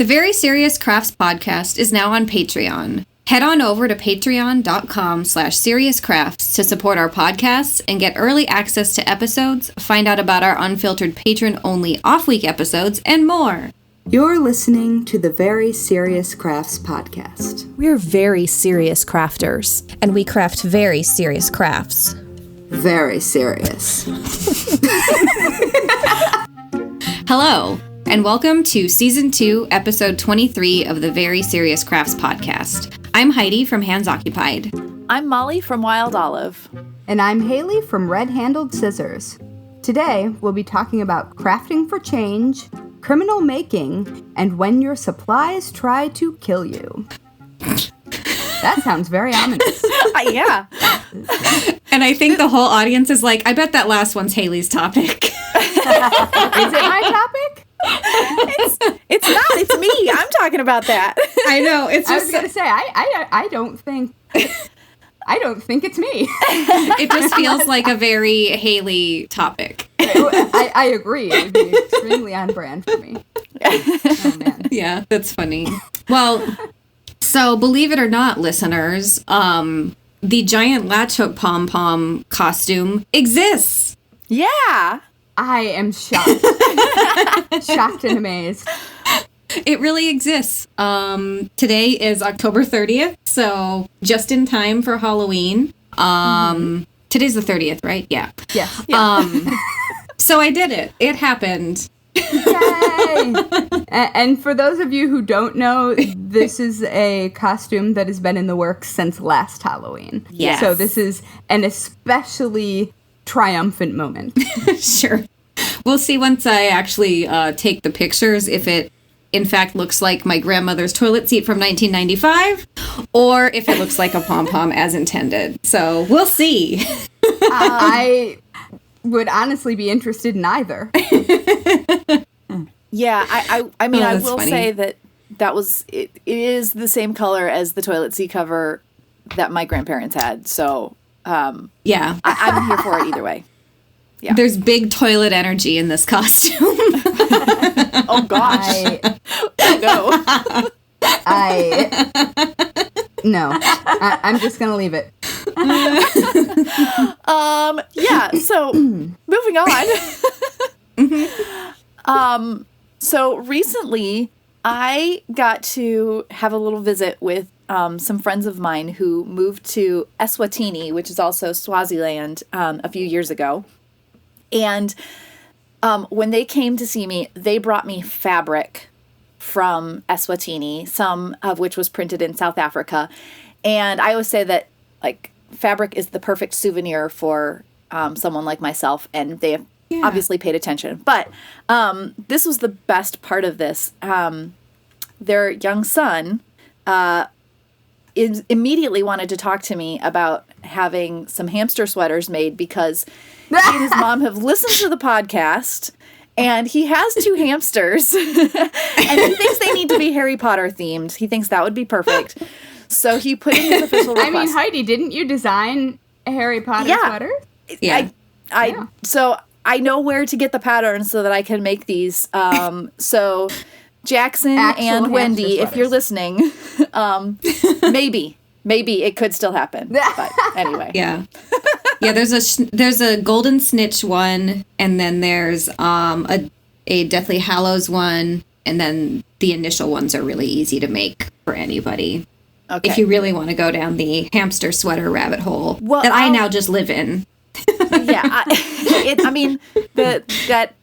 The Very Serious Crafts podcast is now on Patreon. Head on over to patreon.com/seriouscrafts to support our podcasts and get early access to episodes, find out about our unfiltered patron-only off-week episodes, and more. You're listening to the Very Serious Crafts podcast. We're very serious crafters. And we craft very serious crafts. Very serious. Hello, and welcome to Season 2, Episode 23 of the Very Serious Crafts podcast. I'm Heidi from Hands Occupied. I'm Mollie from Wild Olive. And I'm Haley from Red Handled Scissors. Today, we'll be talking about crafting for change, criminal making, and when your supplies try to kill you. That sounds very ominous. Yeah. And I think the whole audience is like, I bet that last one's Haley's topic. Is it my topic? It's not. It's me. I'm talking about that. I know. It's just, I was going to say, I don't think it's me. It just feels like a very Haley topic. I agree. It would be extremely on brand for me. Oh, man. Yeah, that's funny. Well, so believe it or not, listeners, the giant latch hook pom-pom costume exists. Yeah. I am shocked. Shocked and amazed. It really exists. Today is October 30th, so just in time for Halloween. Today's the 30th, right? Yeah. Yes. So I did it. It happened. Yay! And for those of you who don't know, this is a costume that has been in the works since last Halloween. Yes. So this is an especially triumphant moment. Sure. We'll see once I actually take the pictures if it, in fact, looks like my grandmother's toilet seat from 1995 or if it looks like a pom-pom as intended. So we'll see. I would honestly be interested in either. Yeah, I mean, I will funny. say that was, it is the same color as the toilet seat cover that my grandparents had. So, Yeah. I'm here for it either way. Yeah. There's big toilet energy in this costume. Oh, gosh. No. I'm just going to leave it. Yeah, so moving on. So recently I got to have a little visit with some friends of mine who moved to Eswatini, which is also Swaziland, a few years ago. And when they came to see me, they brought me fabric from Eswatini, some of which was printed in South Africa. And I always say that, like, fabric is the perfect souvenir for someone like myself, and they have obviously paid attention. But this was the best part of this. Their young son immediately wanted to talk to me about having some hamster sweaters made because he and his mom have listened to the podcast, and he has 2 hamsters, and he thinks they need to be Harry Potter themed. He thinks that would be perfect. So he put in his official request. I mean, Heidi, didn't you design a Harry Potter sweater? Yeah. So I know where to get the patterns so that I can make these. So Jackson Actual and Wendy, hamster if you're listening, maybe it could still happen. But anyway. Yeah. Yeah, there's a Golden Snitch one, and then there's a Deathly Hallows one, and then the initial ones are really easy to make for anybody. Okay. If you really want to go down the hamster sweater rabbit hole I now just live in. Yeah,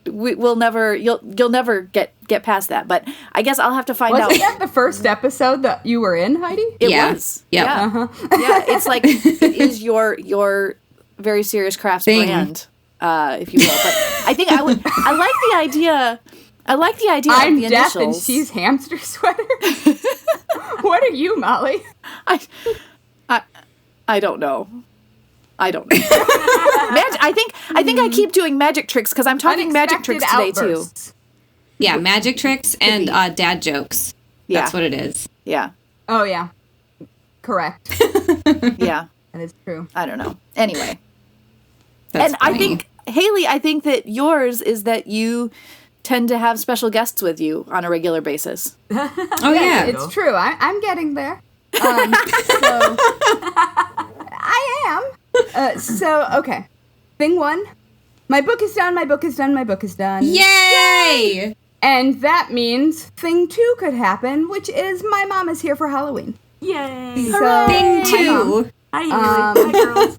we'll never you'll never get past that. But I guess I'll have to find out. Wasn't that the first episode that you were in, Heidi? It was. Yep. Yeah. Uh-huh. Yeah. It's like it is your Very Serious Crafts brand, if you will. But I think I like the idea. I like the idea I'm of the deaf initials. and she's hamster sweater. What are you, Mollie? I don't know. I think I keep doing magic tricks because I'm talking magic tricks today too. Yeah, magic tricks and dad jokes. Yeah. That's what it is. Yeah. Oh yeah, correct. Yeah. That is true. I don't know. Anyway. That's and funny. I think, Haley, that yours is that you tend to have special guests with you on a regular basis. Oh, yeah. It's true. I'm getting there. So I am. Okay. Thing 1. My book is done, my book is done, my book is done. Yay! And that means thing 2 could happen, which is my mom is here for Halloween. Yay! So, Thing hi, Mom. 2. Hi, Haley. Hi, girls.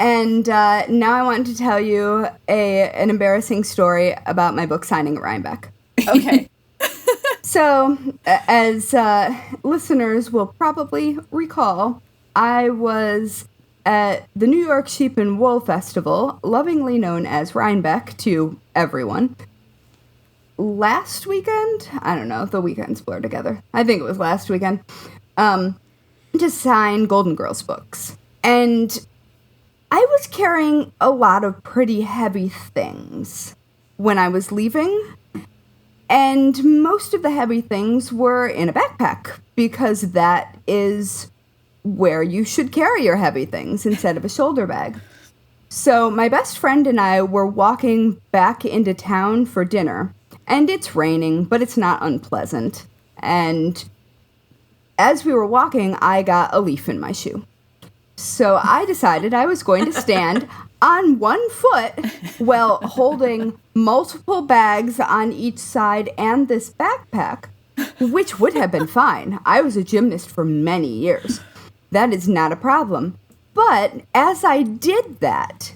And now I want to tell you an embarrassing story about my book signing at Rhinebeck. Okay. So, as listeners will probably recall, I was at the New York Sheep and Wool Festival, lovingly known as Rhinebeck to everyone, last weekend. I don't know, the weekends blur together. I think it was last weekend. To sign Golden Girls books. And I was carrying a lot of pretty heavy things when I was leaving. And most of the heavy things were in a backpack, because that is where you should carry your heavy things instead of a shoulder bag. So my best friend and I were walking back into town for dinner, and it's raining, but it's not unpleasant. And as we were walking, I got a leaf in my shoe. So I decided I was going to stand on one foot while holding multiple bags on each side and this backpack, which would have been fine. I was a gymnast for many years. That is not a problem. But as I did that,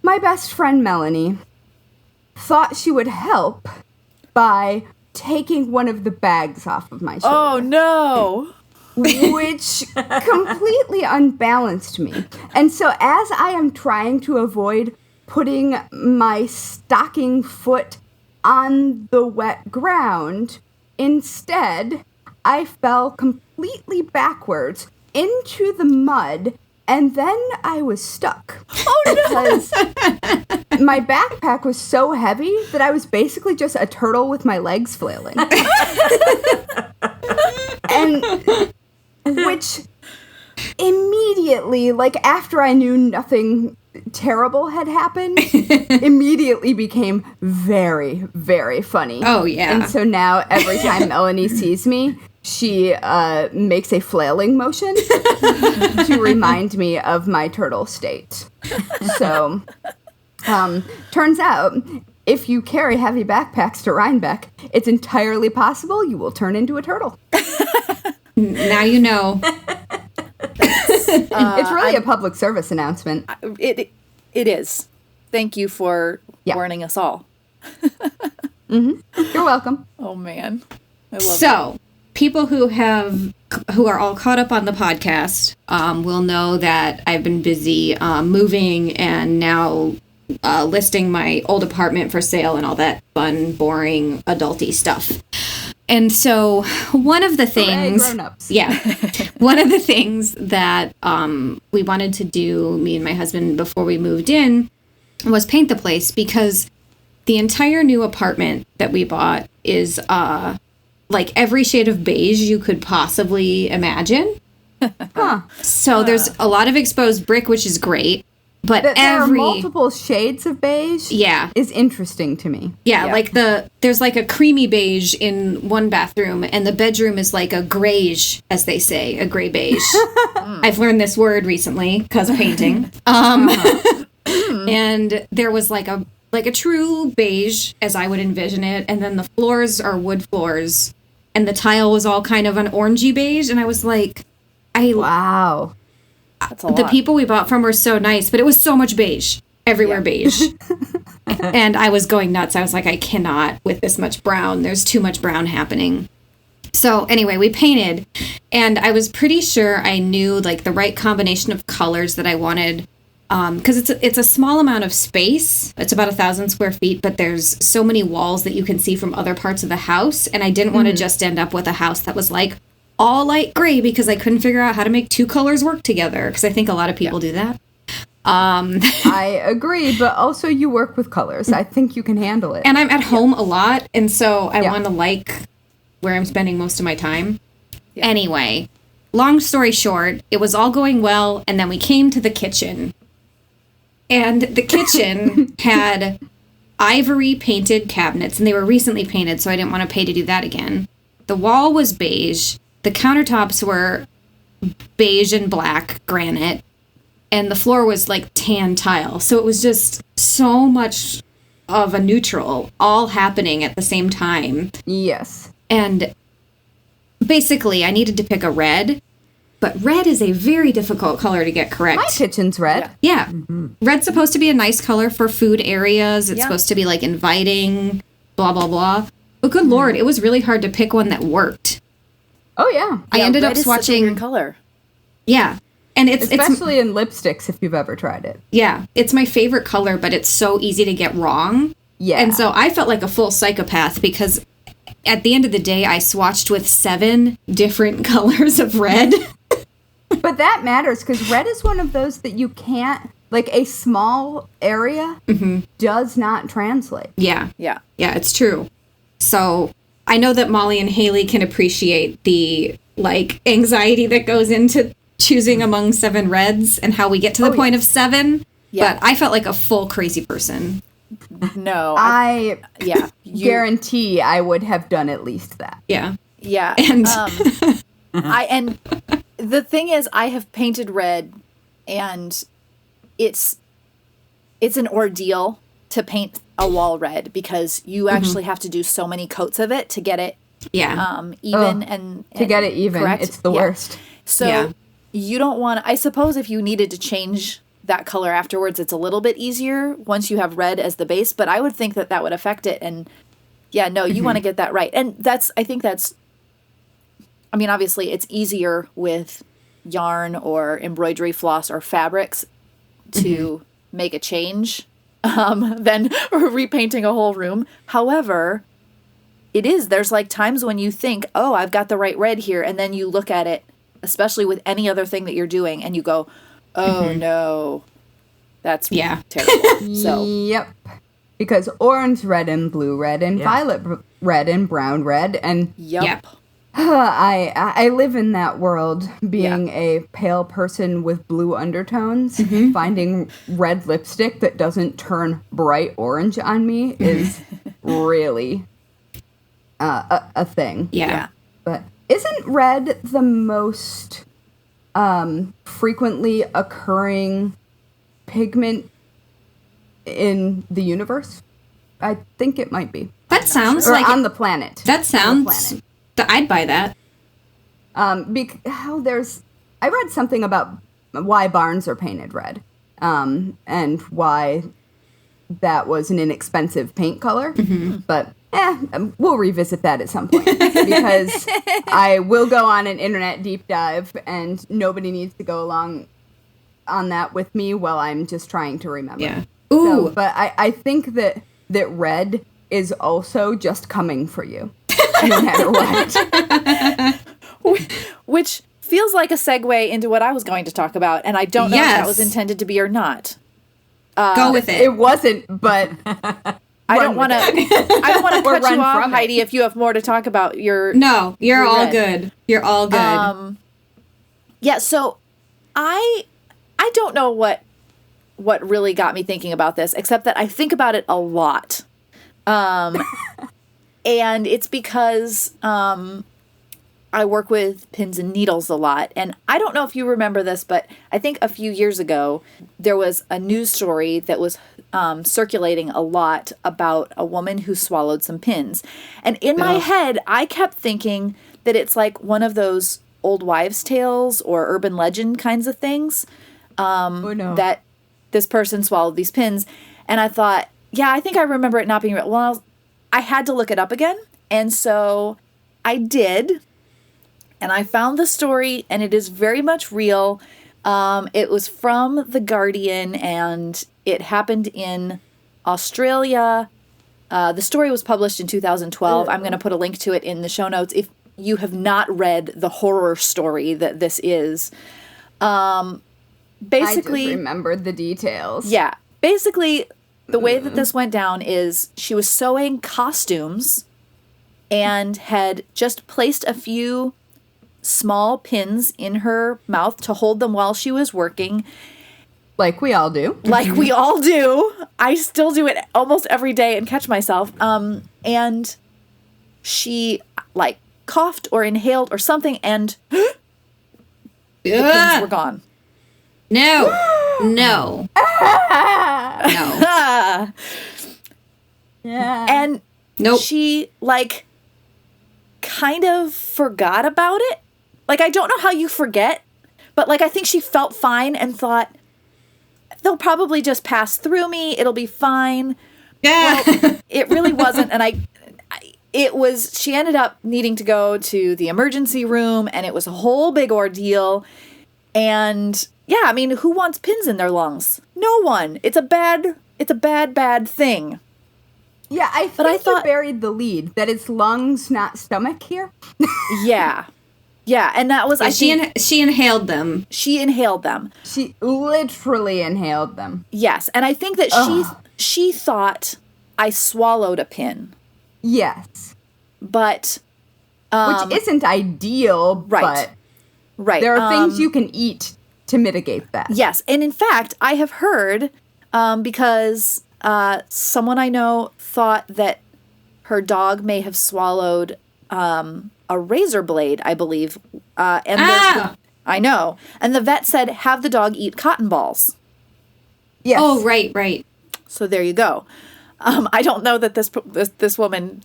my best friend Melanie thought she would help by taking one of the bags off of my shoulder. Oh, no. Which completely unbalanced me. And so as I am trying to avoid putting my stocking foot on the wet ground, instead, I fell completely backwards into the mud, and then I was stuck. Oh, no! Because my backpack was so heavy that I was basically just a turtle with my legs flailing. And which immediately, like after I knew nothing terrible had happened, immediately became very, very funny. Oh, yeah. And so now every time Melanie sees me, she makes a flailing motion to remind me of my turtle state. So, turns out, if you carry heavy backpacks to Rhinebeck, it's entirely possible you will turn into a turtle. Now you know. It's really a public service announcement. It is. Thank you for warning us all. You're welcome. Oh, man. I love it. So, people who are all caught up on the podcast will know that I've been busy moving and now listing my old apartment for sale and all that fun, boring, adulty stuff. And so one of the things, one of the things that we wanted to do, me and my husband, before we moved in, was paint the place, because the entire new apartment that we bought is like every shade of beige you could possibly imagine. So there's a lot of exposed brick, which is great. But there are multiple shades of beige. Yeah, is interesting to me. Yeah, like there's like a creamy beige in one bathroom, and the bedroom is like a grayish, as they say, a gray beige. I've learned this word recently because of painting. And there was like a true beige, as I would envision it, and then the floors are wood floors, and the tile was all kind of an orangey beige, and I was like, wow. The people we bought from were so nice, but it was so much beige. Everywhere beige. And I was going nuts. I was like, I cannot with this much brown. There's too much brown happening. So anyway, we painted, and I was pretty sure I knew like the right combination of colors that I wanted, because it's a small amount of space. It's about 1,000 square feet, but there's so many walls that you can see from other parts of the house, and I didn't want to just end up with a house that was like all light gray, because I couldn't figure out how to make two colors work together, because I think a lot of people do that. I agree, but also you work with colors. I think you can handle it. And I'm at home a lot, and so I want to like where I'm spending most of my time. Yeah. Anyway, long story short, it was all going well, and then we came to the kitchen. And the kitchen had ivory painted cabinets, and they were recently painted, so I didn't want to pay to do that again. The wall was beige. The countertops were beige and black granite, and the floor was like tan tile. So it was just so much of a neutral all happening at the same time. Yes. And basically, I needed to pick a red, but red is a very difficult color to get correct. My kitchen's red. Yeah. Red's supposed to be a nice color for food areas. It's supposed to be like inviting, blah, blah, blah. But good Lord, it was really hard to pick one that worked. Oh, yeah. I ended up red is such a swatching weird color. Yeah. And it's Especially in lipsticks, if you've ever tried it. yeah, it's my favorite color, but it's so easy to get wrong. Yeah. And so I felt like a full psychopath because at the end of the day, I swatched with 7 different colors of red. But that matters because red is one of those that you can't, like a small area does not translate. Yeah. Yeah. Yeah, it's true. So I know that Mollie and Haley can appreciate the like anxiety that goes into choosing among 7 reds and how we get to the point of 7. Yeah. But I felt like a full crazy person. No. I yeah. guarantee I would have done at least that. Yeah. Yeah. And and the thing is, I have painted red, and it's an ordeal to paint a wall red because you actually have to do so many coats of it to get it even and To get it even, correct. it's the Yeah. worst. So you don't want. I suppose if you needed to change that color afterwards, it's a little bit easier once you have red as the base. But I would think that that would affect it. And yeah, no, you want to get that right. And I think that's. I mean, obviously, it's easier with yarn or embroidery floss or fabrics to make a change than repainting a whole room. However, there's like times when you think, oh, I've got the right red here. And then you look at it, especially with any other thing that you're doing, and you go, oh, no, that's terrible. So, Yep. Because orange red and blue red and violet red and brown red and yep. I live in that world, being a pale person with blue undertones. Finding red lipstick that doesn't turn bright orange on me is really a thing. yeah. But isn't red the most frequently occurring pigment in the universe? I think it might be. That sounds Or like on the planet. that sounds. I'd buy that. I read something about why barns are painted red, and why that was an inexpensive paint color. But we'll revisit that at some point because I will go on an internet deep dive, and nobody needs to go along on that with me while I'm just trying to remember. Yeah. Ooh. So, but I think that red is also just coming for you. No matter what. Which feels like a segue into what I was going to talk about, and I don't know if that was intended to be or not. Go with it. It wasn't, but I don't want to. I don't want to cut run you off, from it. Heidi. If you have more to talk about, No, you're all red. good. You're all good. Yeah. So, I don't know what really got me thinking about this, except that I think about it a lot. And it's because I work with pins and needles a lot. And I don't know if you remember this, but I think a few years ago, there was a news story that was circulating a lot about a woman who swallowed some pins. And in my head, I kept thinking that it's like one of those old wives' tales or urban legend kinds of things. That this person swallowed these pins. And I thought, yeah, I think I remember it not being real. Well, I had to look it up again. And so I did. And I found the story, and it is very much real. It was from The Guardian, and it happened in Australia. The story was published in 2012. I'm going to put a link to it in the show notes if you have not read the horror story that this is. Basically, I just remembered the details. yeah. Basically, the way that this went down is she was sewing costumes and had just placed a few small pins in her mouth to hold them while she was working. Like we all do. Like we all do. I still do it almost every day and catch myself. And she like coughed or inhaled or something, and the pins were gone. No. No. No. Yeah. And Nope. she like kind of forgot about it. Like, I don't know how you forget, but like I think she felt fine and thought they'll probably just pass through me. It'll be fine. Yeah. Well, it really wasn't, and she ended up needing to go to the emergency room, and it was a whole big ordeal. And yeah, I mean, who wants pins in their lungs? No one. It's a bad thing. Yeah, I thought you buried the lead that it's lungs, not stomach here. Yeah. Yeah, and that was she inhaled them. She inhaled them. She literally inhaled them. Yes, and I think that she thought I swallowed a pin. Yes. But which isn't ideal, right. but right. there are things you can eat to mitigate that. Yes, and in fact, I have heard because someone I know thought that her dog may have swallowed a razor blade, I believe. I know. And the vet said, have the dog eat cotton balls. Yes. Oh, right. So there you go. I don't know that this woman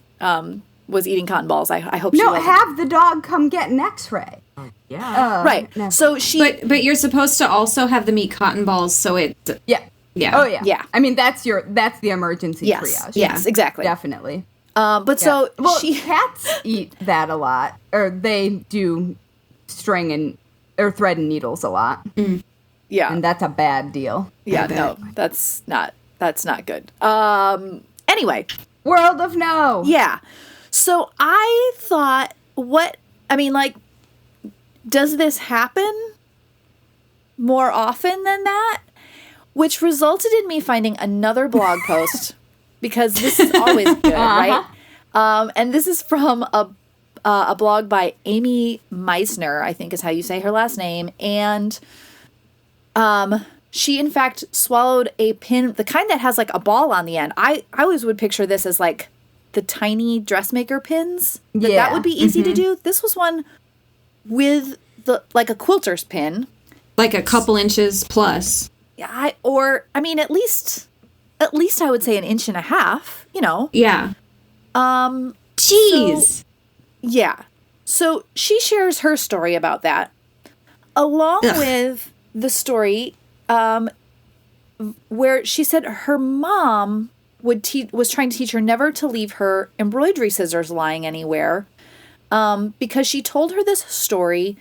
was eating cotton balls. I hope she wasn't. Have the dog come get an X-ray. Yeah. Right. No. So she... But you're supposed to also have them eat cotton balls, so it... Yeah. Yeah. Oh, yeah. Yeah. I mean, that's the emergency Yes. triage. Yes, exactly. Definitely. But so well, she... cats eat that a lot, or they do thread and needles a lot. Yeah. And that's a bad deal. Yeah, no, that's not good. Anyway. World of no. Yeah. So I thought, does this happen more often than that? Which resulted in me finding another blog post, because this is always good, right? And this is from a blog by Amy Meisner, I think is how you say her last name. And she, in fact, swallowed a pin, the kind that has like a ball on the end. I always would picture this as like the tiny dressmaker pins. That would be easy to do. This was one with like a quilter's pin. Like a couple inches plus. Yeah, at least I would say 1.5 inches, you know. Yeah. Jeez. Yeah. So she shares her story about that, along with the story where she said her mom was trying to teach her never to leave her embroidery scissors lying anywhere, because she told her this story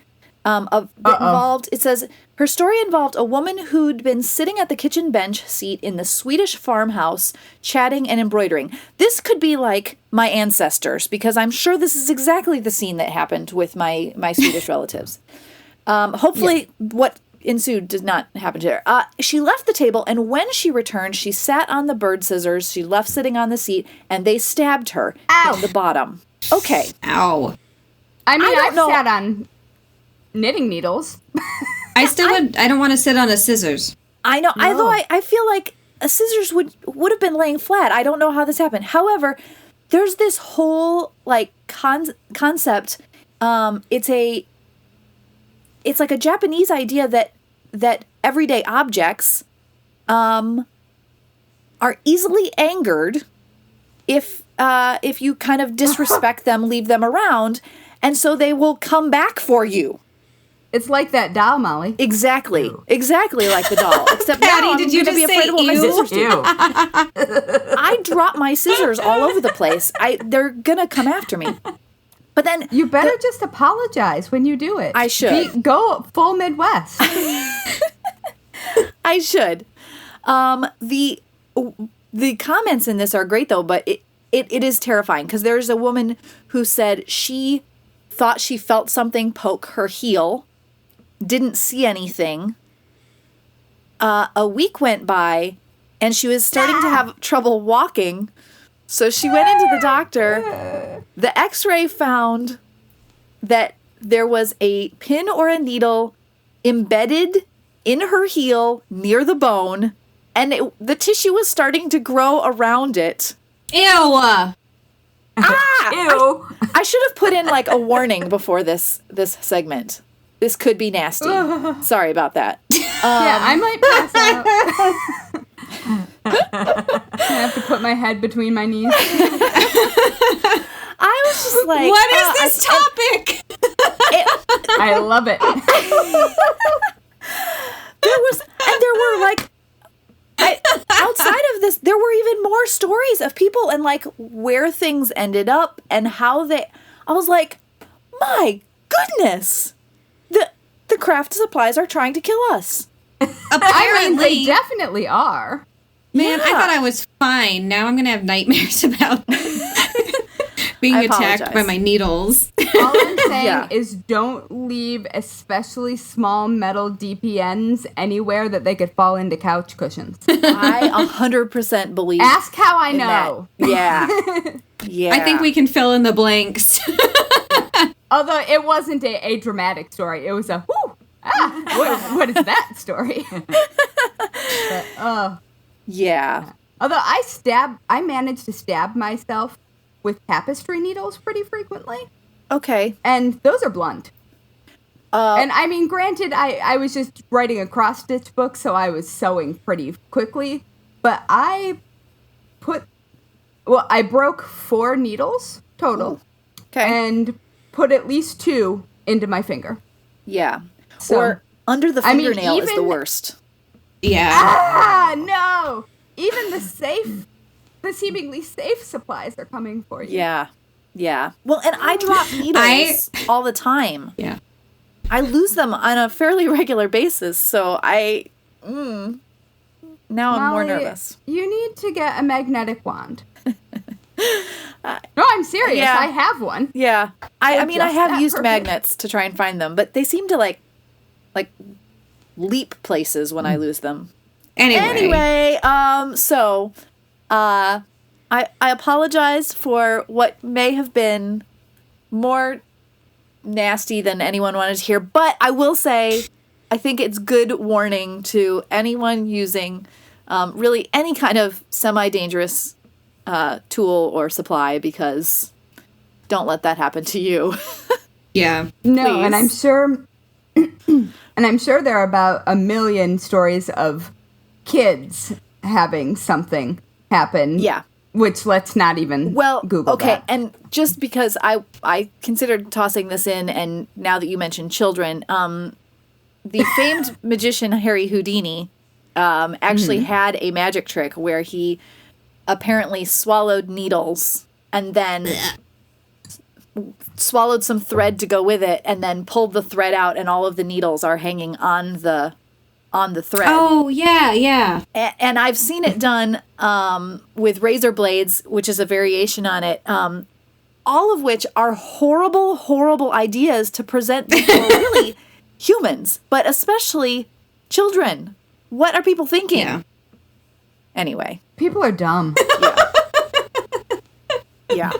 it says her story involved a woman who'd been sitting at the kitchen bench seat in the Swedish farmhouse chatting and embroidering. This could be like my ancestors, because I'm sure this is exactly the scene that happened with my Swedish relatives. Hopefully what ensued did not happen to her. She left the table, and when she returned, she sat on the bird scissors she left sitting on the seat, and they stabbed her in the bottom. Okay. Ow. I mean, I've sat on knitting needles. I don't want to sit on a scissors. I know. No. Although I feel like a scissors would have been laying flat. I don't know how this happened. However, there's this whole like concept. It's like a Japanese idea that everyday objects are easily angered if you kind of disrespect them, leave them around, and so they will come back for you. It's like that doll, Molly. Exactly like the doll. Except Patty, now did I'm you gonna just be say afraid of what my ew? scissors do. Ew. I drop my scissors all over the place. They're gonna come after me. But then You better just apologize when you do it. I should. Go full Midwest. I should. The comments in this are great though, but it is terrifying, because there's a woman who said she thought she felt something poke her heel, didn't see anything. A week went by, and she was starting to have trouble walking, so she went into the doctor. The x-ray found that there was a pin or a needle embedded in her heel near the bone, and the tissue was starting to grow around it. Ew. Ah! Ew. I should have put in like a warning before this segment. This could be nasty. Sorry about that. Yeah, I might pass out. I have to put my head between my knees. I was just like, What is this topic? I love it. there were like, outside of this, there were even more stories of people and like where things ended up and how I was like, my goodness, the craft supplies are trying to kill us. I mean, Apparently, they definitely are. man, I Yeah. thought I was fine. Now I'm gonna have nightmares about being I attacked apologize. by my needles. All I'm saying Yeah. is don't leave especially small metal DPNs anywhere that they could fall into couch cushions. I 100% believe Ask how I in know. that. Yeah. Yeah. I think we can fill in the blanks. Although it wasn't a dramatic story. It was a, whoo, what is that story? But, Yeah. although I managed to stab myself with tapestry needles pretty frequently. Okay. And those are blunt. And I mean, granted, I was just writing a cross-stitch book, so I was sewing pretty quickly. But I broke 4 needles total. Okay. And put at least 2 into my finger. Yeah. So, or under the I mean, fingernail is the even- worst. Yeah. Ah, no! Even the seemingly safe supplies are coming for you. Yeah. Yeah. Well, and I drop needles all the time. Yeah. I lose them on a fairly regular basis, so now I'm more Molly, nervous. You need to get a magnetic wand. No, I'm serious. Yeah. I have one. Yeah. I mean, I just have that used purpose. magnets to try and find them, but they seem to like leap places when I lose them. Anyway, so I apologize for what may have been more nasty than anyone wanted to hear, but I will say I think it's good warning to anyone using really any kind of semi-dangerous tool or supply, because don't let that happen to you. Yeah. No, and I'm Please. sure there are about a million stories of kids having something happen. Yeah. Which let's not even Google okay, that. and just because I considered tossing this in, and now that you mentioned children, the famed magician Harry Houdini actually had a magic trick where he apparently swallowed needles and then swallowed some thread to go with it, and then pulled the thread out, and all of the needles are hanging on the thread. Oh, yeah, yeah. And I've seen it done with razor blades, which is a variation on it, all of which are horrible, horrible ideas to present to really humans, but especially children. What are people thinking? Yeah. Anyway. People are dumb. Yeah.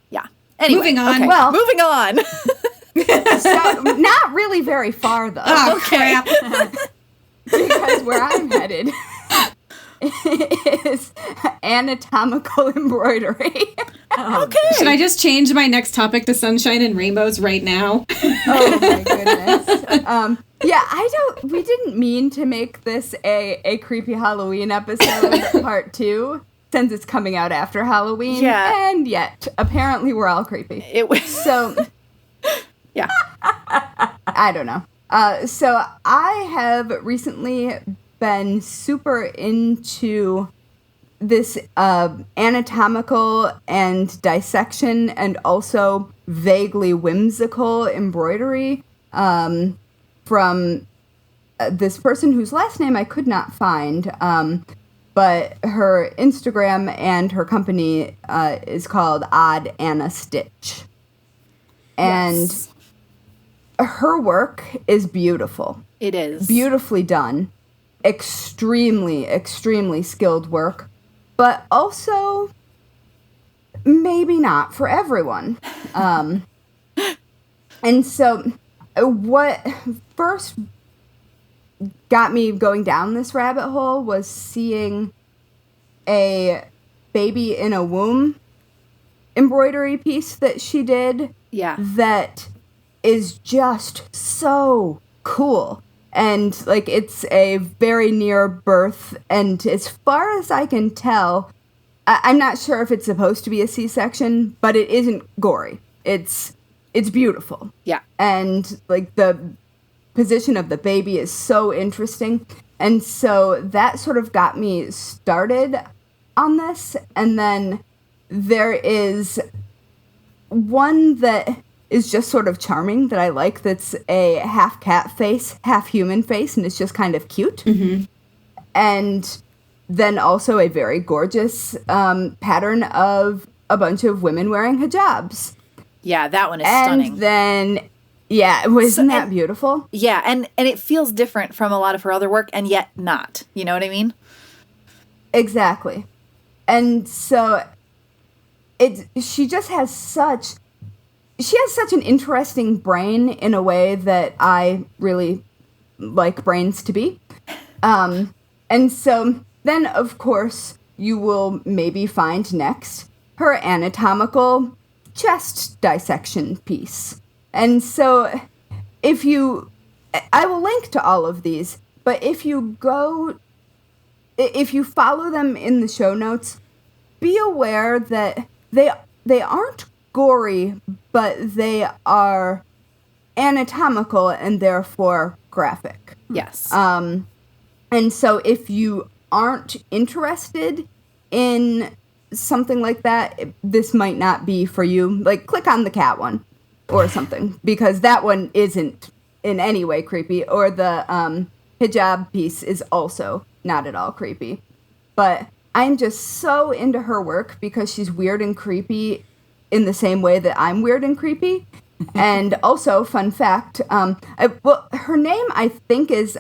Yeah. Anyway, Moving on. okay, Well- moving on. So, not really very far, though. Oh, crap. Because where I'm headed is anatomical embroidery. Okay. Should I just change my next topic to sunshine and rainbows right now? Oh my goodness. We didn't mean to make this a creepy Halloween episode part 2, since it's coming out after Halloween. Yeah. And yet, apparently we're all creepy. It was. So, Yeah. I don't know. So I have recently been super into this anatomical and dissection and also vaguely whimsical embroidery from this person whose last name I could not find, but her Instagram and her company is called Odd Anna Stitch. And Yes. her work is beautiful. It is. Beautifully done. Extremely, extremely skilled work. But also, maybe not for everyone. And so, what first got me going down this rabbit hole was seeing a baby in a womb embroidery piece that she did. Yeah. That is just so cool. And, like, it's a very near birth. And as far as I can tell, I'm not sure if it's supposed to be a C-section, but it isn't gory. It's beautiful. Yeah. And, like, the position of the baby is so interesting. And so that sort of got me started on this. And then there is one that is just sort of charming that I like, that's a half cat face, half human face, and it's just kind of cute. Mm-hmm. And then also a very gorgeous pattern of a bunch of women wearing hijabs. Yeah, that one is and stunning. And then, yeah, wasn't that beautiful? Yeah, and it feels different from a lot of her other work, and yet not. You know what I mean? Exactly. And so she has such an interesting brain in a way that I really like brains to be. And so then, of course, you will maybe find next her anatomical chest dissection piece. And so I will link to all of these, but if you follow them in the show notes, be aware that they aren't gory, but they are anatomical and therefore graphic. Yes. And so if you aren't interested in something like that, this might not be for you. Like, click on the cat one or something, because that one isn't in any way creepy, or the hijab piece is also not at all creepy. But I'm just so into her work because she's weird and creepy in the same way that I'm weird and creepy. And also, fun fact, her name, I think, is,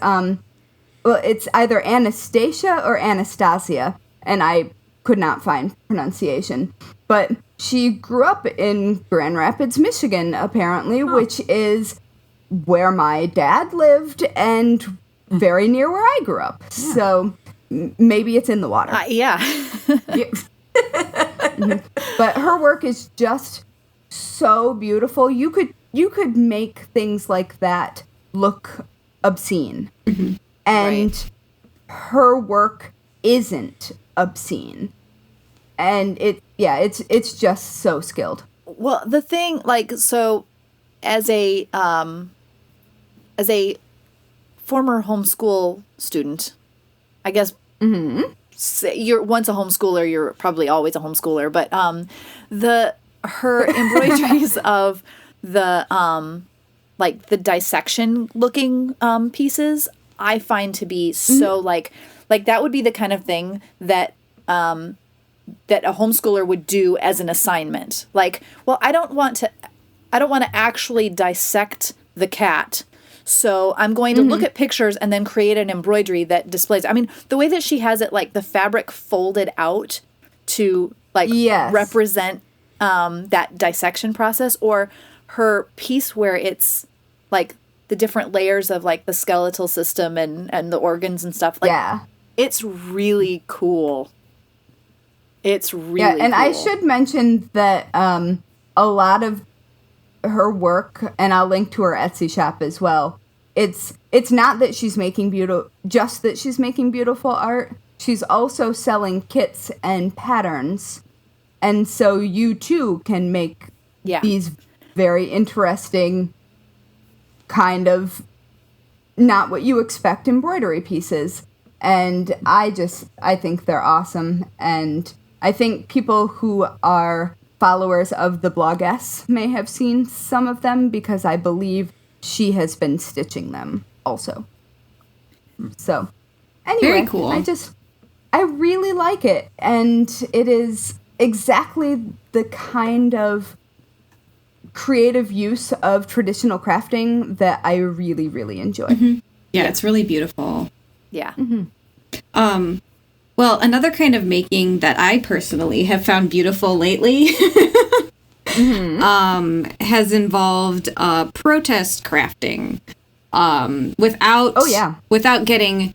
it's either Anastasia or Anastasia, and I could not find pronunciation. But she grew up in Grand Rapids, Michigan, apparently, which is where my dad lived and very near where I grew up. Yeah. So maybe it's in the water. Yeah. But her work is just so beautiful. You could make things like that look obscene. Mm-hmm. And her work isn't obscene. And it's just so skilled. Well, the thing, like, so as a former homeschool student, I guess, you're once a homeschooler, you're probably always a homeschooler, but her embroideries of the like the dissection looking pieces, I find to be so like that would be the kind of thing that that a homeschooler would do as an assignment. Like, well, I don't want to actually dissect the cat, so I'm going to look at pictures and then create an embroidery that displays. I mean, the way that she has it, like the fabric folded out to like represent that dissection process, or her piece where it's like the different layers of like the skeletal system and the organs and stuff. Like, it's really cool. It's really and cool. I should mention that a lot of her work, and I'll link to her Etsy shop as well, it's not that she's making beautiful art. She's also selling kits and patterns, and so you too can make these very interesting kind of not what you expect embroidery pieces. And I think they're awesome, and I think people who are followers of the blogess may have seen some of them, because I believe she has been stitching them also. So, anyway, very cool. I really like it, and it is exactly the kind of creative use of traditional crafting that I really, really enjoy. Mm-hmm. Yeah, it's really beautiful. Yeah. Mm-hmm. Well, another kind of making that I personally have found beautiful lately has involved protest crafting. Without Oh, yeah. without getting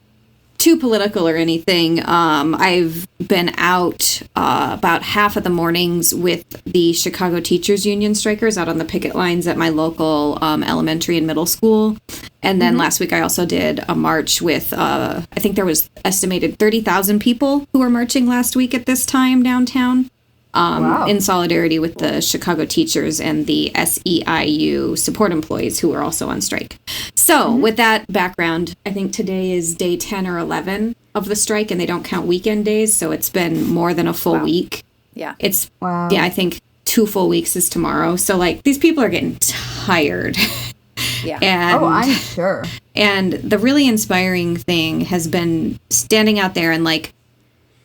too political or anything, I've been out about half of the mornings with the Chicago Teachers Union strikers out on the picket lines at my local elementary and middle school. And then last week I also did a march with, I think there was estimated 30,000 people who were marching last week at this time downtown. Wow. In solidarity with the Chicago teachers and the SEIU support employees who are also on strike. So with that background, I think today is day 10 or 11 of the strike, and they don't count weekend days, so it's been more than a full week. Yeah. It's, Wow. yeah, I think 2 full weeks is tomorrow. So, like, these people are getting tired. Yeah. And, Oh, I'm sure. and the really inspiring thing has been standing out there and, like,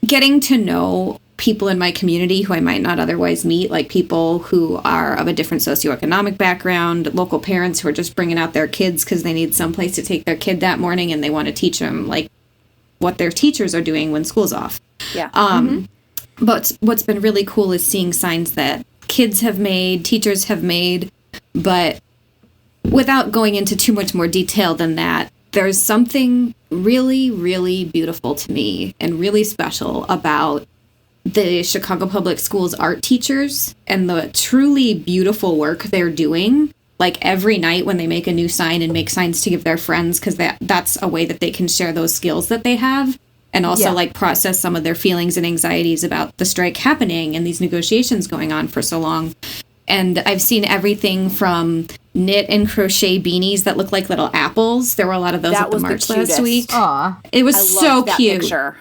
getting to know people in my community who I might not otherwise meet, like people who are of a different socioeconomic background, local parents who are just bringing out their kids because they need someplace to take their kid that morning and they want to teach them, like, what their teachers are doing when school's off. Yeah. But what's been really cool is seeing signs that kids have made, teachers have made, but without going into too much more detail than that, there's something really, really beautiful to me and really special about the Chicago Public Schools art teachers and the truly beautiful work they're doing. Like every night when they make a new sign and make signs to give their friends, because that's a way that they can share those skills that they have. And also, like, process some of their feelings and anxieties about the strike happening and these negotiations going on for so long. And I've seen everything from knit and crochet beanies that look like little apples. There were a lot of those That at the was the march last cutest. week. Aw. It was I so loved that cute. picture.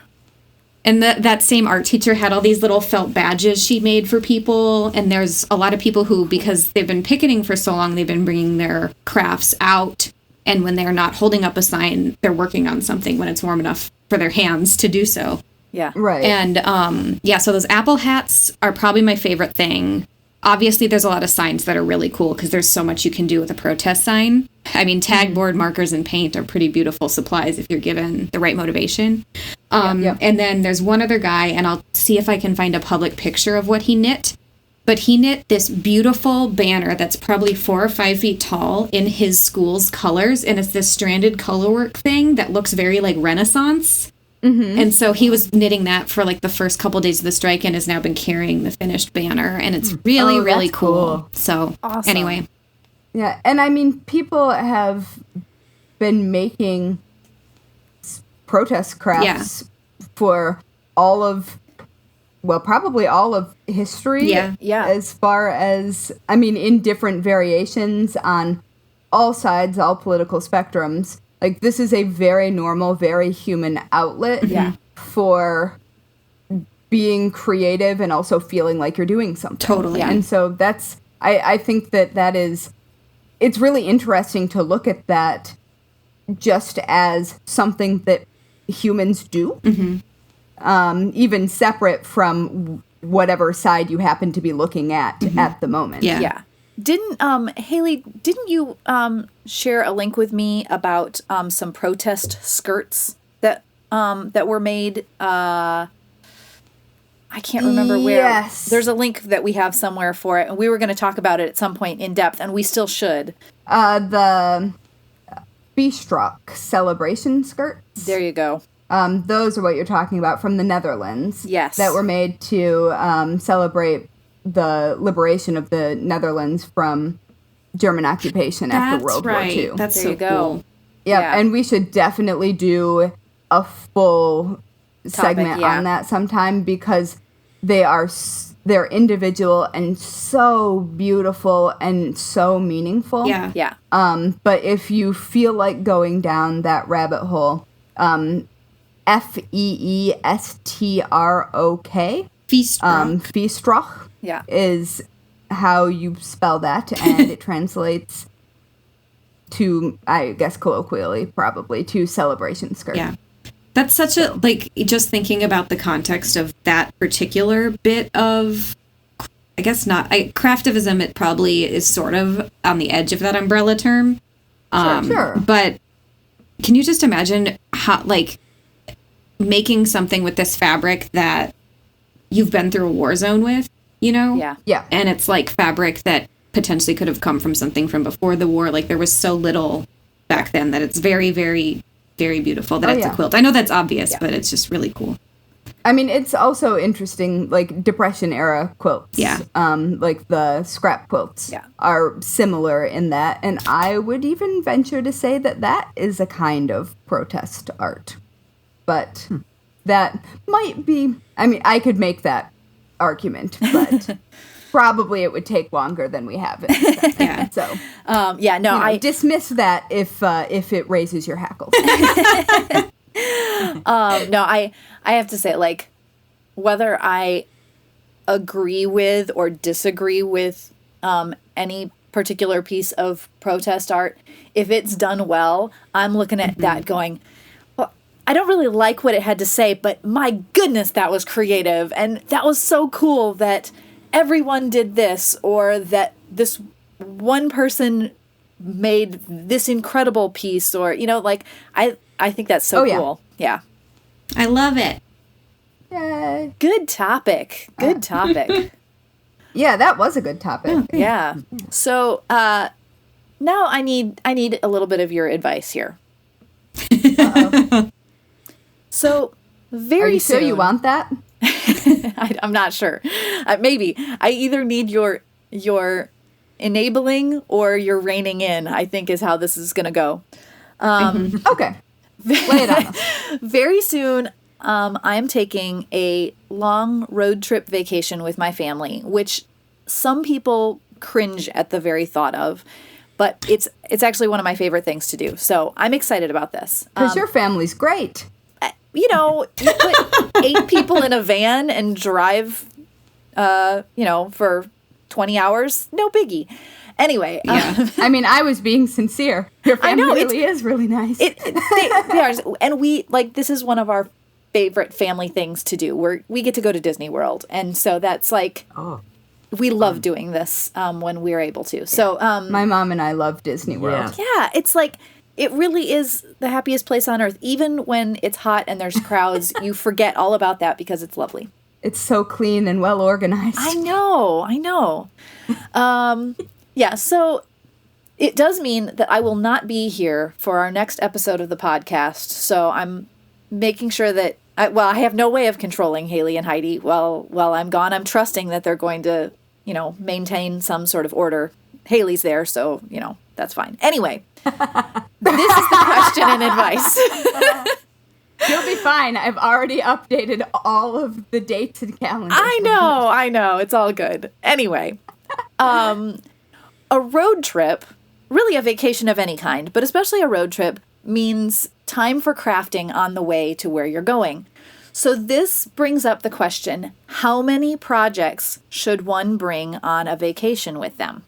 And that same art teacher had all these little felt badges she made for people. And there's a lot of people who, because they've been picketing for so long, they've been bringing their crafts out. And when they're not holding up a sign, they're working on something when it's warm enough for their hands to do so. Yeah. Right. And yeah, so those apple hats are probably my favorite thing. Obviously, there's a lot of signs that are really cool because there's so much you can do with a protest sign. I mean, tag board, markers, and paint are pretty beautiful supplies if you're given the right motivation. Yep. And then there's one other guy, and I'll see if I can find a public picture of what he knit. But he knit this beautiful banner that's probably 4 or 5 feet tall in his school's colors, and it's this stranded colorwork thing that looks very like Renaissance. And so he was knitting that for like the first couple days of the strike and has now been carrying the finished banner. And it's really, Oh, really that's cool. cool. So Awesome. anyway, Yeah, and I mean, people have been making protest crafts for all of, well, probably all of history. Yeah. Yeah. As far as, I mean, in different variations on all sides, all political spectrums. Like, this is a very normal, very human outlet for being creative and also feeling like you're doing something. Totally. And so that's, I think that is, it's really interesting to look at that just as something that humans do, even separate from whatever side you happen to be looking at the moment. Yeah. Yeah. Didn't Haley, didn't you share a link with me about some protest skirts that were made I can't remember where. Yes. There's a link that we have somewhere for it, and we were going to talk about it at some point in depth, and we still should. The Beestrock celebration skirts. There you go. Those are what you're talking about from the Netherlands. Yes. That were made to celebrate the liberation of the Netherlands from German occupation after World War II. That's There so you go. cool. Yeah, and we should definitely do a full segment yeah. on that sometime because they're individual and so beautiful and so meaningful. Yeah. Yeah. But if you feel like going down that rabbit hole, Feestrok, Feestroch Yeah. is how you spell that, and it translates to, I guess colloquially, probably, to celebration skirt. Yeah. That's such a, like, just thinking about the context of that particular bit of, I guess not, craftivism, it probably is sort of on the edge of that umbrella term. Sure. But can you just imagine how, like, making something with this fabric that you've been through a war zone with, you know? Yeah. Yeah. And it's like fabric that potentially could have come from something from before the war. Like, there was so little back then that it's very, very, very beautiful that it's a quilt. I know that's obvious, but it's just really cool. I mean, it's also interesting, like, Depression era quilts. Yeah. Like the scrap quilts are similar in that. And I would even venture to say that that is a kind of protest art. But that might be, I mean, I could make that argument, but probably it would take longer than we have it. Yeah. So, I dismiss that if it raises your hackles. I have to say, like, whether I agree with or disagree with any particular piece of protest art, if it's done well, I'm looking at that going, well, I don't really like what it had to say, but my goodness, that was creative. And that was so cool that everyone did this, or that this one person made this incredible piece, or, you know, like, I think that's so cool. Yeah. I love it. Yay. Good topic. Good topic. Yeah, that was a good topic. Yeah. So now I need a little bit of your advice here. So very Are you soon. sure you want that? I'm not sure. Maybe I either need your enabling or your reining in, I think, is how this is going to go. Okay. Lay it on us. Very soon, I'm taking a long road trip vacation with my family, which some people cringe at the very thought of, but it's actually one of my favorite things to do. So I'm excited about this. Because your family's great. You know, you put 8 people in a van and drive, for 20 hours, no biggie. Anyway, I mean, I was being sincere. Your family really is really nice. They are, and we, like, this is one of our favorite family things to do. We get to go to Disney World, and so that's like, we love doing this when we're able to. So my mom and I love Disney World. Yeah, it's like, it really is the happiest place on earth. Even when it's hot and there's crowds, you forget all about that because it's lovely. It's so clean and well organized. I know. Yeah, so it does mean that I will not be here for our next episode of the podcast. So I'm making sure that, I have no way of controlling Haley and Heidi while I'm gone. I'm trusting that they're going to, maintain some sort of order. Haley's there, so, that's fine. Anyway, this is the question and advice. You'll be fine. I've already updated all of the dates and calendars. I know. It's all good. Anyway, a road trip, really a vacation of any kind, but especially a road trip, means time for crafting on the way to where you're going. So this brings up the question, how many projects should one bring on a vacation with them?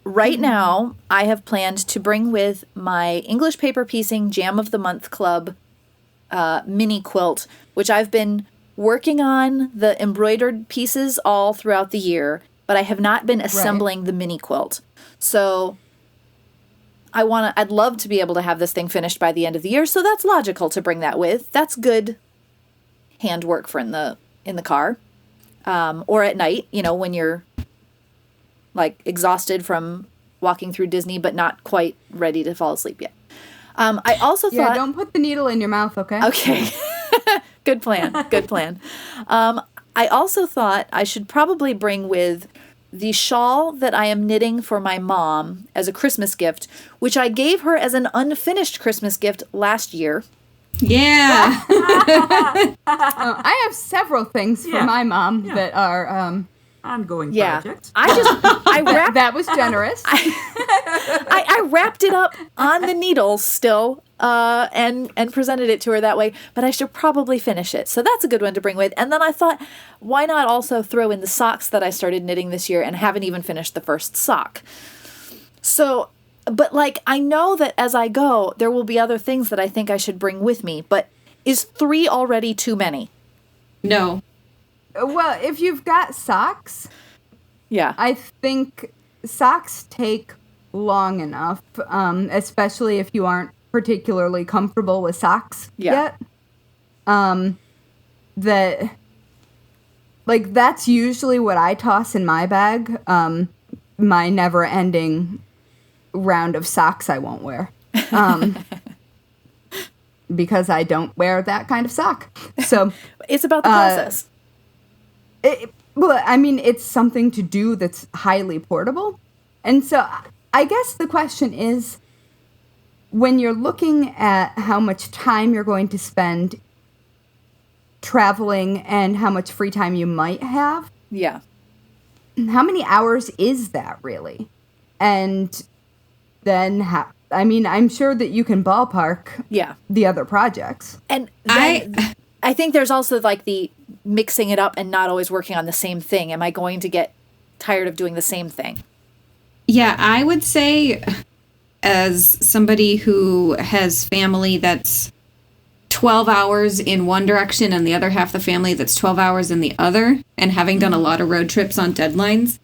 Right now, I have planned to bring with my English Paper Piecing Jam of the Month Club mini quilt, which I've been working on the embroidered pieces all throughout the year, but I have not been assembling the mini quilt. So I'd love to be able to have this thing finished by the end of the year, so that's logical to bring that with. That's good handwork for in the car. Or at night, when you're like exhausted from walking through Disney but not quite ready to fall asleep yet. I also thought... Yeah, don't put the needle in your mouth, okay? Okay. Good plan. I also thought I should probably bring with the shawl that I am knitting for my mom as a Christmas gift, which I gave her as an unfinished Christmas gift last year. Yeah. I have several things for my mom that are... ongoing project. I wrapped... That was generous. I wrapped it up on the needles still, and presented it to her that way, but I should probably finish it. So that's a good one to bring with. And then I thought, why not also throw in the socks that I started knitting this year and haven't even finished the first sock? So, but like, I know that as I go, there will be other things that I think I should bring with me, but is 3 already too many? No. Well, if you've got socks, I think socks take long enough, especially if you aren't particularly comfortable with socks yet. That's usually what I toss in my bag. My never-ending round of socks I won't wear. Because I don't wear that kind of sock. So it's about the process. Well, I mean, it's something to do that's highly portable. And so I guess the question is, when you're looking at how much time you're going to spend traveling and how much free time you might have, yeah, how many hours is that really? And then, I'm sure that you can ballpark the other projects. And then I think there's also like the mixing it up and not always working on the same thing. Am I going to get tired of doing the same thing? Yeah, I would say, as somebody who has family that's 12 hours in one direction and the other half the family that's 12 hours in the other, and having done a lot of road trips on deadlines,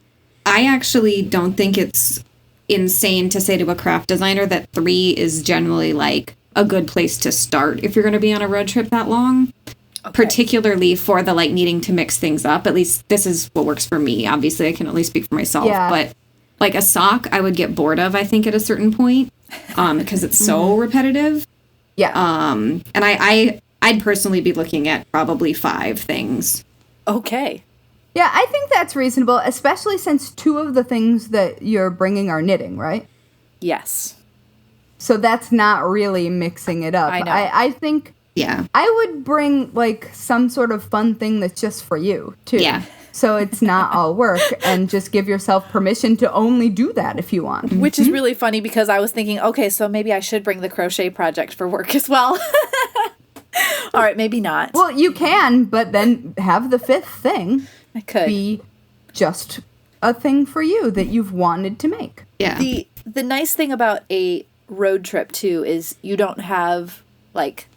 I actually don't think it's insane to say to a craft designer that 3 is generally like a good place to start if you're going to be on a road trip that long. Okay. Particularly for the like needing to mix things up. At least this is what works for me. Obviously, I can only speak for myself. Yeah. But like a sock, I would get bored of, I think, at a certain point, because it's so repetitive. Yeah. And I'd personally be looking at probably 5 things. Okay. Yeah, I think that's reasonable, especially since 2 of the things that you're bringing are knitting, right? Yes. So that's not really mixing it up. I know. I think... Yeah. I would bring, like, some sort of fun thing that's just for you, too. Yeah. So it's not all work, and just give yourself permission to only do that if you want. Which is really funny because I was thinking, okay, so maybe I should bring the crochet project for work as well. All right, maybe not. Well, you can, but then have the 5th thing I could be just a thing for you that you've wanted to make. Yeah. The nice thing about a road trip, too, is you don't have, like...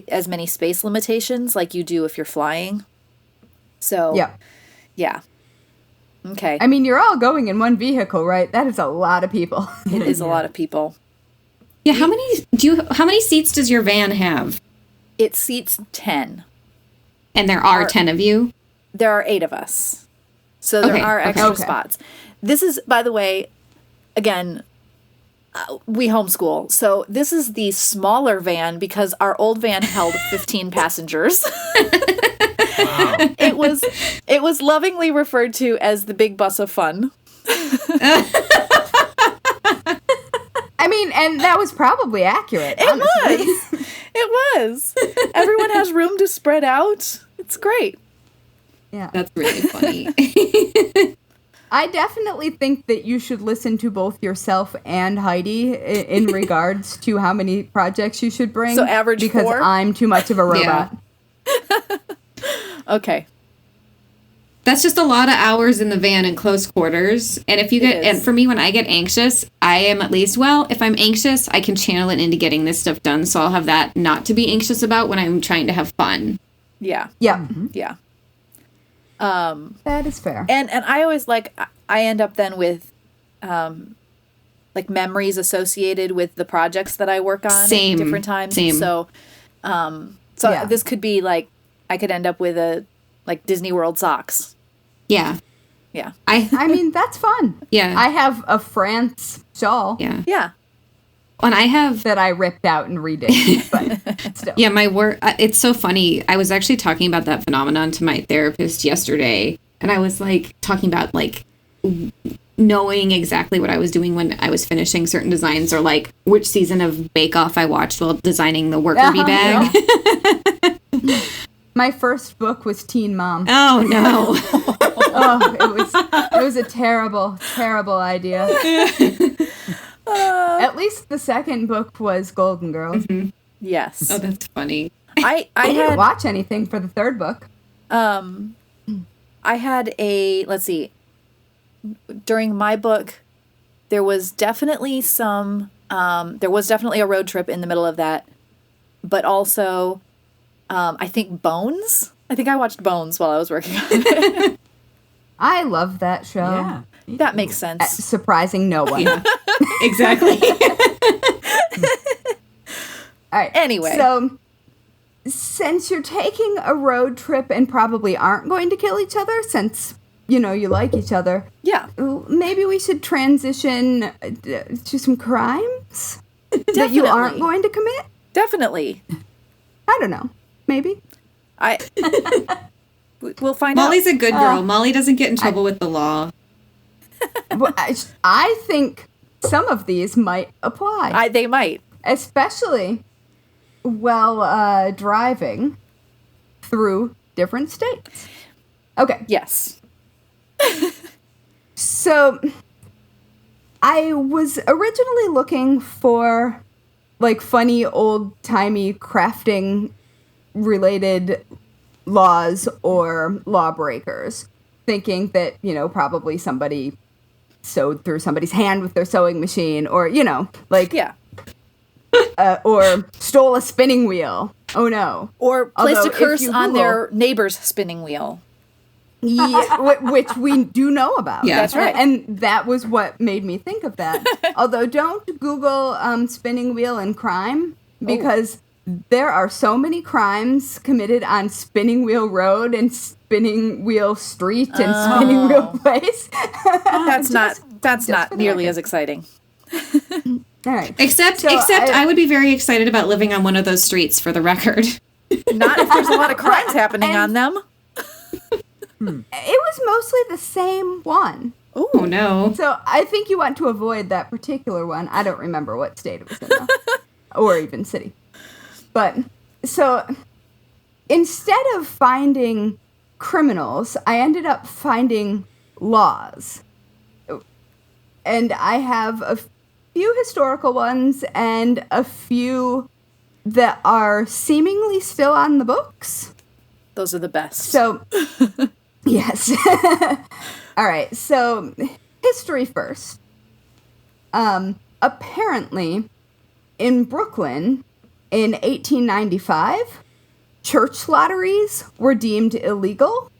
as many space limitations like you do if you're flying. So yeah. Okay. I mean, you're all going in one vehicle, right? That is a lot of people. It is a lot of people. Yeah, how many seats does your van have? It seats 10. And there are 10 of you? There are 8 of us. So there are extra spots. This is, by the way, again, we homeschool. So this is the smaller van because our old van held 15 passengers. Wow. It was lovingly referred to as the big bus of fun. I mean, and that was probably accurate. It was. Everyone has room to spread out. It's great. Yeah. That's really funny. I definitely think that you should listen to both yourself and Heidi in regards to how many projects you should bring. So average 4? Because I'm too much of a robot. Yeah. Okay. That's just a lot of hours in the van in close quarters. And if you and for me, when I get anxious, I am at least, if I'm anxious, I can channel it into getting this stuff done. So I'll have that not to be anxious about when I'm trying to have fun. Yeah. Yeah. Mm-hmm. Yeah. That is fair. And I always I end up then with like memories associated with the projects that I work on at different times. Same. So this could be like I could end up with a like Disney World socks. Yeah. Yeah. I mean, that's fun. Yeah. I have a France shawl. Yeah. Yeah. And I have that I ripped out and redid, but still. Yeah, my work, it's so funny. I was actually talking about that phenomenon to my therapist yesterday, and I was like talking about like knowing exactly what I was doing when I was finishing certain designs, or like which season of Bake Off I watched while designing the worker bee bag. No. My first book was Teen Mom. Oh no. It was a terrible, terrible idea. At least the second book was Golden Girls. Mm-hmm. Yes. Oh, that's funny. I didn't watch anything for the third book. I had let's see. During my book, there was definitely a road trip in the middle of that, but also, I think Bones. I think I watched Bones while I was working on it. I love that show. Yeah. That makes sense. Surprising no one. Yeah, exactly. All right. Anyway. So, since you're taking a road trip and probably aren't going to kill each other, since you like each other. Yeah. Maybe we should transition to some crimes that you aren't going to commit. Definitely. I don't know. Maybe. We'll find out. Mollie's a good girl. Mollie doesn't get in trouble with the law. Well, I think some of these might apply. They might. Especially while driving through different states. Okay. Yes. So, I was originally looking for, like, funny old-timey crafting related laws or lawbreakers, thinking that, probably somebody sewed through somebody's hand with their sewing machine, or, Yeah. Or stole a spinning wheel. Oh no. Or placed Although, a curse if you on Google- their neighbor's spinning wheel. Yeah, which we do know about. Yeah. That's right. And that was what made me think of that. Although, don't Google spinning wheel and crime, because there are so many crimes committed on Spinning Wheel Road and Spinning Wheel Street and Spinning Wheel Place. That's not for the nearly record. as exciting. All right. Except I would be very excited about living on one of those streets, for the record. Not if there's a lot of crimes happening on them. It was mostly the same one. Oh, no. So I think you want to avoid that particular one. I don't remember what state it was in, though. Or even city. But, so, instead of finding criminals, I ended up finding laws. And I have a few historical ones and a few that are seemingly still on the books. Those are the best. So, yes. All right. So, history first. Apparently, in Brooklyn in 1895, church lotteries were deemed illegal,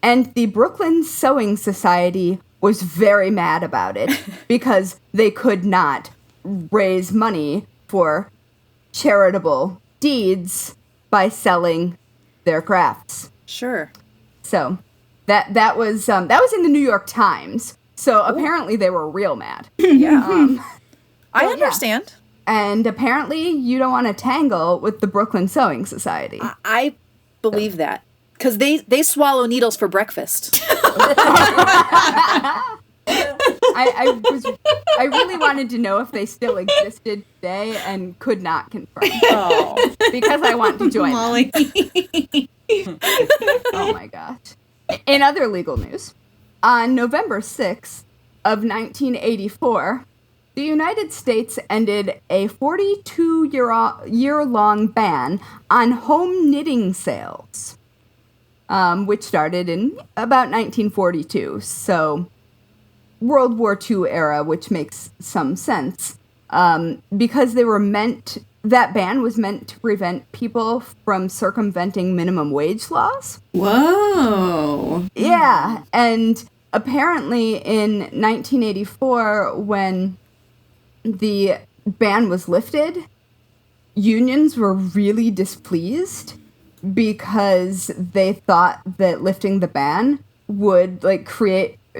and the Brooklyn Sewing Society was very mad about it because they could not raise money for charitable deeds by selling their crafts. Sure. So that was in the New York Times. So apparently they were real mad. Yeah. I well, understand. Yeah. And apparently you don't want to tangle with the Brooklyn Sewing Society. I believe that. Because they swallow needles for breakfast. I really wanted to know if they still existed today and could not confirm. Oh. Because I want to join them. Mollie. Oh my gosh. In other legal news, on November 6th of 1984, the United States ended a 42-year-long ban on home knitting sales, which started in about 1942. So, World War II era, which makes some sense, because that ban was meant to prevent people from circumventing minimum wage laws. Whoa. Yeah, and apparently in 1984, when the ban was lifted, unions were really displeased because they thought that lifting the ban would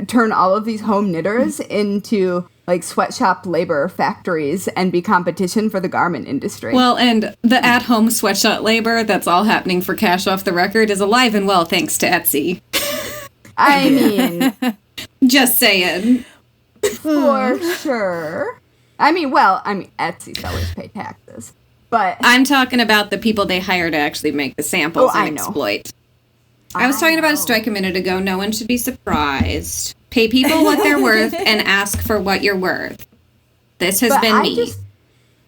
turn all of these home knitters into sweatshop labor factories and be competition for the garment industry. Well, and the at-home sweatshop labor that's all happening for cash off the record is alive and well thanks to Etsy. I mean, Just saying. for sure. Etsy sellers pay taxes, but I'm talking about the people they hire to actually make the samples and exploit. I was talking about a strike a minute ago. No one should be surprised. Pay people what they're worth and ask for what you're worth. This has been me.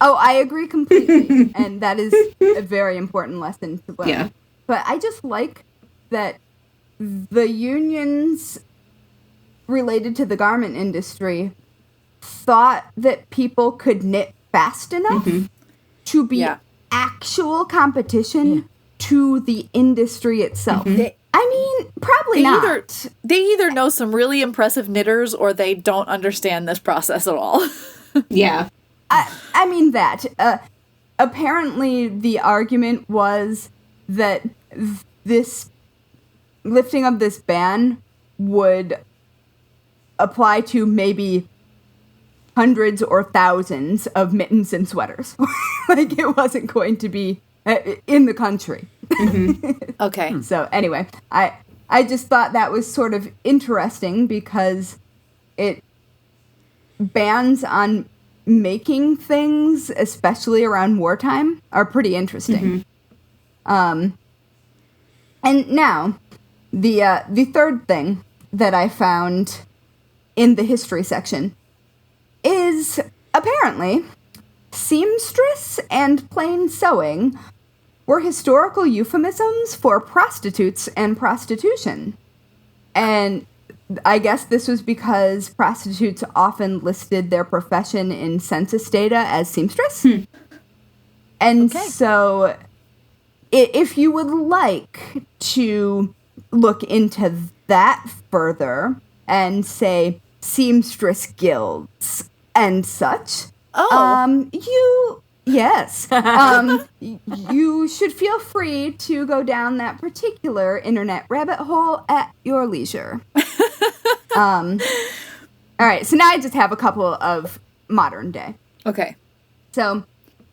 I agree completely. And that is a very important lesson to learn. Yeah. But I just like that the unions related to the garment industry thought that people could knit fast enough to be actual competition to the industry itself. Probably not. They either know some really impressive knitters or they don't understand this process at all. Yeah. Apparently the argument was that this lifting of this ban would apply to maybe hundreds or thousands of mittens and sweaters. Like, it wasn't going to be in the country. Okay. So anyway, I just thought that was sort of interesting because bans on making things, especially around wartime, are pretty interesting. And now, the third thing that I found in the history section is apparently seamstress and plain sewing were historical euphemisms for prostitutes and prostitution. And I guess this was because prostitutes often listed their profession in census data as seamstress. And so if you would like to look into that further and say seamstress guilds and such, you should feel free to go down that particular internet rabbit hole at your leisure. All right, so now I just have a couple of modern day. Okay. So,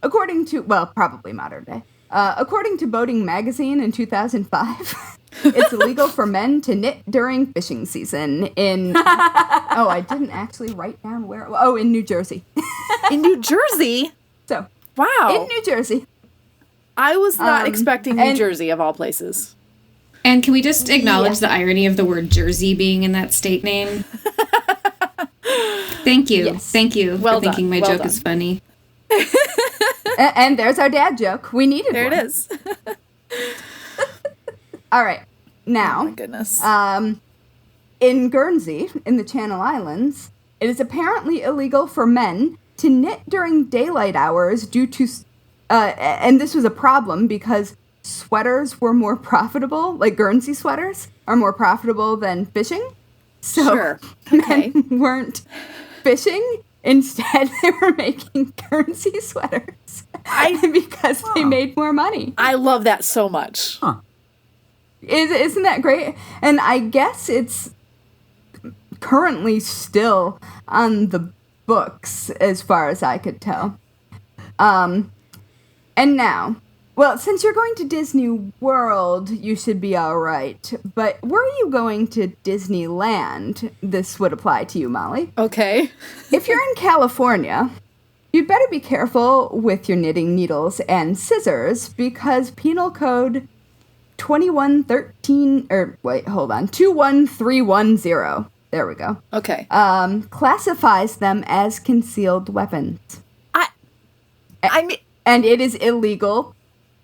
probably modern day. According to Boating Magazine in 2005, it's illegal for men to knit during fishing season in... Oh, I didn't actually write down where... Oh, in New Jersey. In New Jersey? So, wow. In New Jersey. I was not expecting New Jersey, of all places. And can we just acknowledge the irony of the word Jersey being in that state name? Thank you. Yes. Thank you Well for thinking done. my Well joke done. is funny. And there's our dad joke. We needed There one. it is. All right. Now, Oh, my goodness. in Guernsey, in the Channel Islands, it is apparently illegal for men to knit during daylight hours due to... and this was a problem because sweaters were more profitable, like Guernsey sweaters are more profitable than fishing. So Sure. Okay. men weren't fishing. Instead, they were making Guernsey sweaters because they made more money. I love that so much. Huh. Isn't that great? And I guess it's currently still on the books, as far as I could tell. And now, well, since you're going to Disney World, you should be all right. But were you going to Disneyland? This would apply to you, Molly. Okay. If you're in California, you'd better be careful with your knitting needles and scissors because Penal Code 21310. There we go. Okay. Classifies them as concealed weapons. I mean, And it is illegal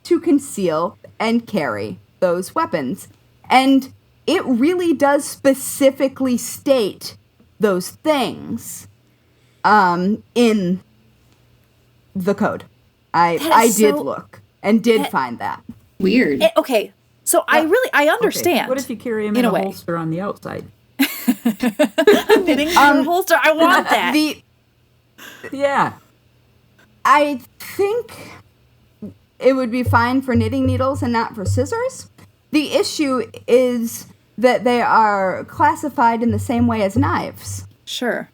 to conceal and carry those weapons. And it really does specifically state those things in the code. I did look and did find that. Weird. okay. So I understand. Okay. What if you carry him in in a a way. holster on the outside? Knitting your holster? I want that. Yeah. I think it would be fine for knitting needles and not for scissors. The issue is that they are classified in the same way as knives. Sure.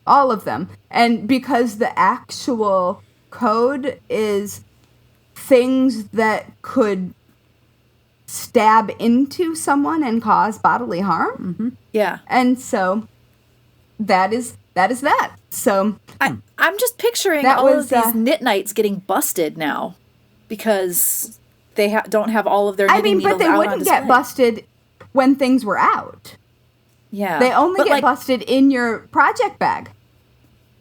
All of them. And because the actual code is things that could stab into someone and cause bodily harm. Mm-hmm. Yeah. And so that is that. So I'm just picturing That all was, of these knit nights getting busted now because they don't have all of their I knitting mean, but needles they out wouldn't on get display. busted when things were out. Yeah. They only But, get like, busted in your project bag.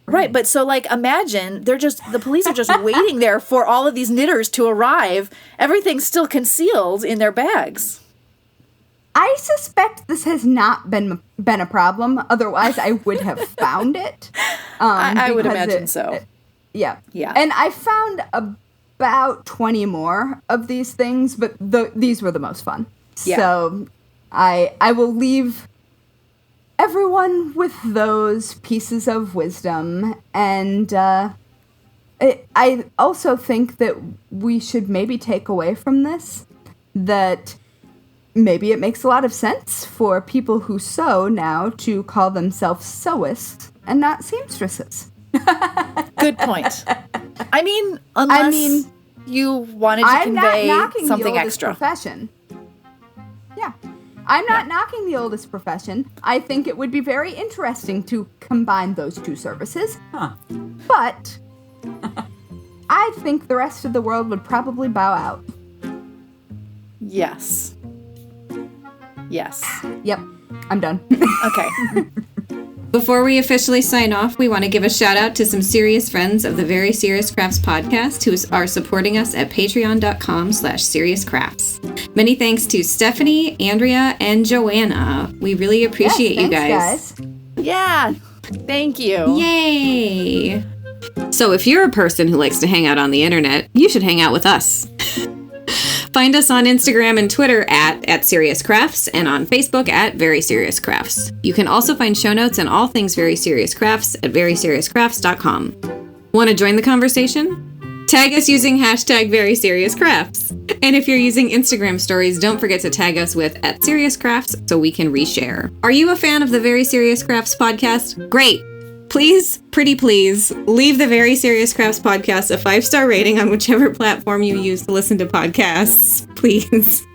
Right, but so like imagine the police are just waiting there for all of these knitters to arrive. Everything's still concealed in their bags. I suspect this has not been a problem. Otherwise, I would have found it. I would because imagine so. Yeah. Yeah. And I found about 20 more of these things, but these were the most fun. Yeah. So I will leave everyone with those pieces of wisdom. And I also think that we should maybe take away from this that maybe it makes a lot of sense for people who sew now to call themselves sewists and not seamstresses. Good point. I mean, unless you wanted to convey something extra. Profession. Yeah. I'm not knocking the oldest profession. I think it would be very interesting to combine those two services. Huh. But I think the rest of the world would probably bow out. Yes. Yep. I'm done. Okay. Before we officially sign off, we want to give a shout out to some serious friends of the Very Serious Crafts podcast who are supporting us at patreon.com/seriouscrafts. Many thanks to Stephanie, Andrea, and Joanna. We really appreciate you guys. Yeah. Thank you. Yay! So if you're a person who likes to hang out on the internet, you should hang out with us. Find us on Instagram and Twitter at Serious Crafts and on Facebook at Very Serious Crafts. You can also find show notes and all things Very Serious Crafts at veryseriouscrafts.com. Want to join the conversation? Tag us using hashtag Very Serious Crafts. And if you're using Instagram stories, don't forget to tag us with @SeriousCrafts so we can reshare. Are you a fan of the Very Serious Crafts podcast? Great! Please, pretty please, leave the Very Serious Crafts podcast a 5-star rating on whichever platform you use to listen to podcasts, please.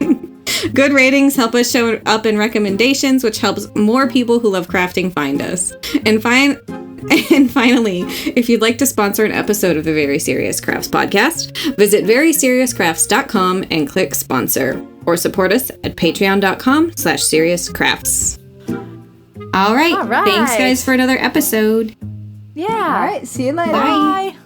Good ratings help us show up in recommendations, which helps more people who love crafting find us. And finally, if you'd like to sponsor an episode of the Very Serious Crafts podcast, visit veryseriouscrafts.com and click sponsor, or support us at patreon.com/seriouscrafts. All right. Thanks, guys, for another episode. Yeah. All right. See you later. Bye.